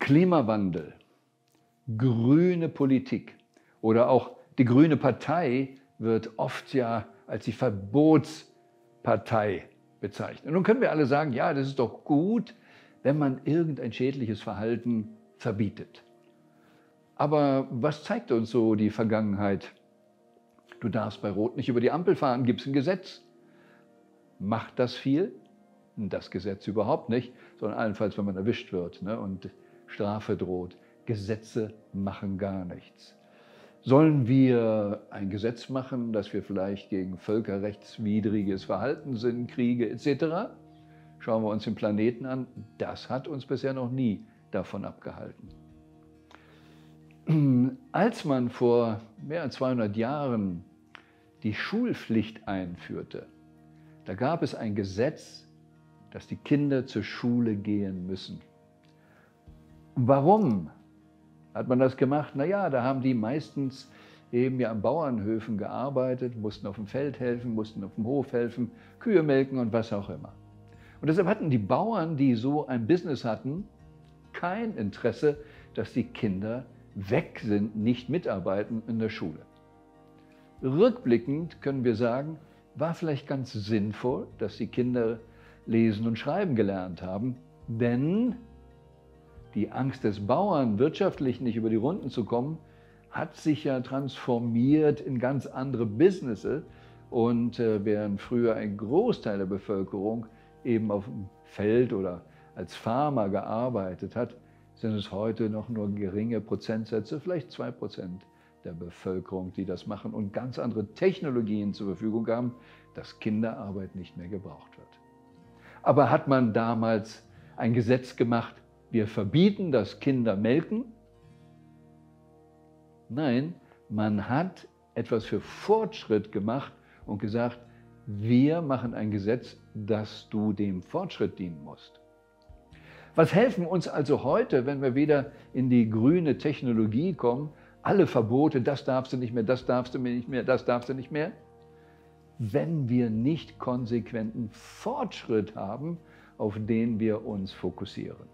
Klimawandel, grüne Politik oder auch die Grüne Partei wird oft ja als die Verbotspartei bezeichnet. Nun können wir alle sagen, ja, das ist doch gut, wenn man irgendein schädliches Verhalten verbietet. Aber was zeigt uns so die Vergangenheit? Du darfst bei Rot nicht über die Ampel fahren, gibt es ein Gesetz. Macht das viel? Das Gesetz überhaupt nicht, sondern allenfalls, wenn man erwischt wird, ne, und Strafe droht. Gesetze machen gar nichts. Sollen wir ein Gesetz machen, dass wir vielleicht gegen völkerrechtswidriges Verhalten sind, Kriege etc.? Schauen wir uns den Planeten an. Das hat uns bisher noch nie davon abgehalten. Als man vor mehr als 200 Jahren die Schulpflicht einführte, da gab es ein Gesetz, dass die Kinder zur Schule gehen müssen. Warum hat man das gemacht? Naja, da haben die meistens eben ja an Bauernhöfen gearbeitet, mussten auf dem Feld helfen, mussten auf dem Hof helfen, Kühe melken und was auch immer. Und deshalb hatten die Bauern, die so ein Business hatten, kein Interesse, dass die Kinder weg sind, nicht mitarbeiten in der Schule. Rückblickend können wir sagen, war vielleicht ganz sinnvoll, dass die Kinder lesen und schreiben gelernt haben, denn die Angst des Bauern, wirtschaftlich nicht über die Runden zu kommen, hat sich ja transformiert in ganz andere Businesses. Und während früher ein Großteil der Bevölkerung eben auf dem Feld oder als Farmer gearbeitet hat, sind es heute noch nur geringe Prozentsätze, vielleicht 2% der Bevölkerung, die das machen und ganz andere Technologien zur Verfügung haben, dass Kinderarbeit nicht mehr gebraucht wird. Aber hat man damals ein Gesetz gemacht, wir verbieten, dass Kinder melken? Nein, man hat etwas für Fortschritt gemacht und gesagt, wir machen ein Gesetz, dass du dem Fortschritt dienen musst. Was helfen uns also heute, wenn wir wieder in die grüne Technologie kommen? Alle Verbote, das darfst du nicht mehr, das darfst du nicht mehr, das darfst du nicht mehr. Wenn wir nicht konsequenten Fortschritt haben, auf den wir uns fokussieren.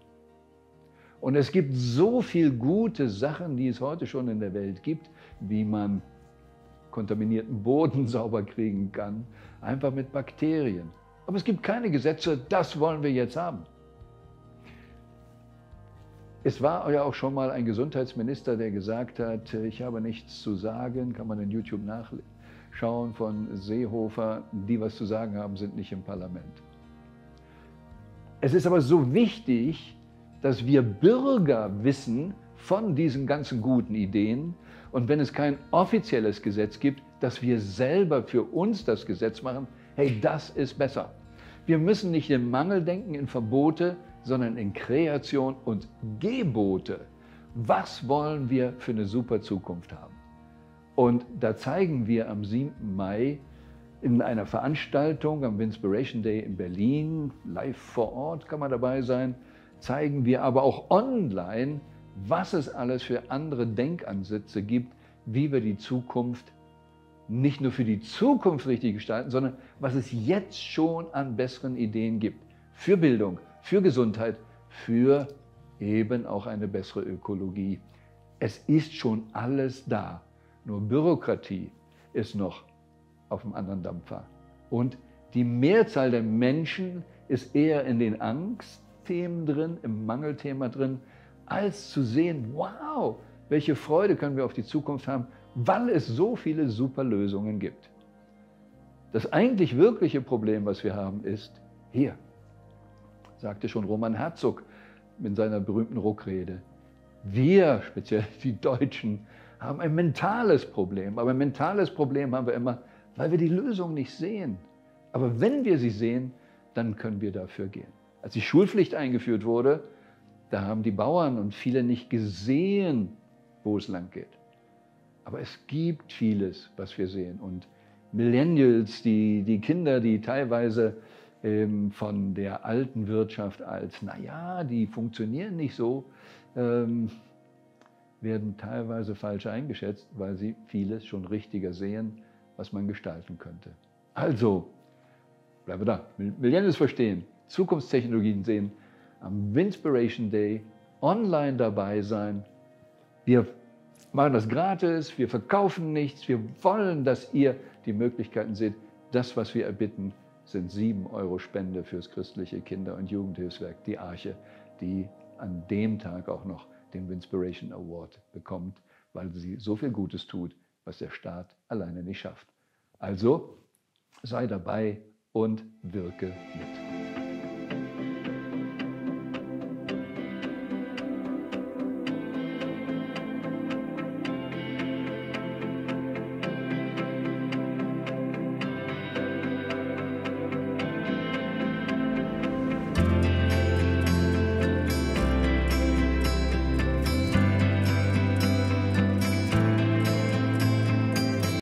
Und es gibt so viele gute Sachen, die es heute schon in der Welt gibt, wie man kontaminierten Boden sauber kriegen kann, einfach mit Bakterien. Aber es gibt keine Gesetze, das wollen wir jetzt haben. Es war ja auch schon mal ein Gesundheitsminister, der gesagt hat, ich habe nichts zu sagen, kann man in YouTube nachschauen, von Seehofer, die was zu sagen haben, sind nicht im Parlament. Es ist aber so wichtig, dass wir Bürger wissen von diesen ganzen guten Ideen und wenn es kein offizielles Gesetz gibt, dass wir selber für uns das Gesetz machen, hey, das ist besser. Wir müssen nicht in Mangel denken, in Verbote, sondern in Kreation und Gebote. Was wollen wir für eine super Zukunft haben? Und da zeigen wir am 7. Mai in einer Veranstaltung am Winspiration Day in Berlin, live vor Ort kann man dabei sein, zeigen wir aber auch online, was es alles für andere Denkansätze gibt, wie wir die Zukunft nicht nur für die Zukunft richtig gestalten, sondern was es jetzt schon an besseren Ideen gibt. Für Bildung, für Gesundheit, für eben auch eine bessere Ökologie. Es ist schon alles da, nur Bürokratie ist noch auf dem anderen Dampfer. Und die Mehrzahl der Menschen ist eher in den Angstthemen drin, im Mangelthema drin, als zu sehen, wow, welche Freude können wir auf die Zukunft haben, weil es so viele super Lösungen gibt. Das eigentlich wirkliche Problem, was wir haben, ist hier, sagte schon Roman Herzog in seiner berühmten Ruckrede. Wir, speziell die Deutschen, haben ein mentales Problem. Aber ein mentales Problem haben wir immer, weil wir die Lösung nicht sehen. Aber wenn wir sie sehen, dann können wir dafür gehen. Als die Schulpflicht eingeführt wurde, da haben die Bauern und viele nicht gesehen, wo es lang geht. Aber es gibt vieles, was wir sehen. Und Millennials, die Kinder, die teilweise von der alten Wirtschaft als, naja, die funktionieren nicht so, werden teilweise falsch eingeschätzt, weil sie vieles schon richtiger sehen, was man gestalten könnte. Also, bleiben wir da. Millennials verstehen, Zukunftstechnologien sehen am Winspiration Day online dabei sein. Wir machen das gratis, wir verkaufen nichts, wir wollen, dass ihr die Möglichkeiten seht. Das, was wir erbitten, sind 7 € Spende fürs christliche Kinder- und Jugendhilfswerk, die Arche, die an dem Tag auch noch den Winspiration Award bekommt, weil sie so viel Gutes tut, was der Staat alleine nicht schafft. Also sei dabei und wirke mit.